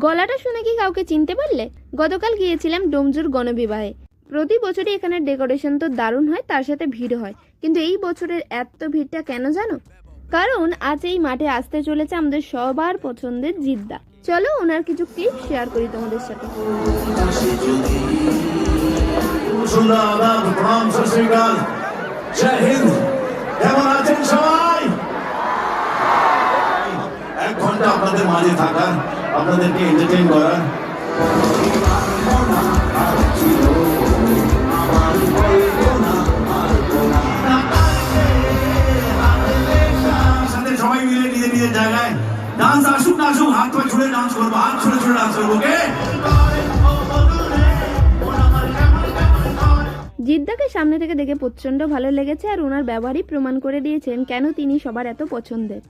গলাটা শুনে কি কাউকে চিনতে পারলে? গতকাল গিয়েছিলাম ডোমজুর গণবিবাহে। প্রতি বছরই এখানে ডেকোরেশন তো দারুণ হয়, তার সাথে ভিড় হয়, কিন্তু এই বছরের এত ভিড়টা কেন জানো? কারণ আজ এই মাঠে আসতে চলেছে আমাদের সবার পছন্দের জিদ্দা। চলো ওনার কিছু ক্লিপ শেয়ার করি তোমাদের সাথে। কেমন আছেন সবাই? এক ঘন্টা আপনাদের মাঝে থাকার, আপনাদেরকে এন্টারটেইন করার। সাথে সবাই মিলে নিজের নিজের জায়গায় ডান্স আসুক না আসুক, হাত পা ছুড়ে ডান্স করবো, হাত ছুড়ে ছুড়ে ডান্স করবো। ওকে, জিদ্দাকে সামনে থেকে দেখে প্রচন্ড ভালো লেগেছে, আর ওনার ব্যবহারই প্রমাণ করে দিয়েছেন কেন তিনি সবার এত পছন্দের।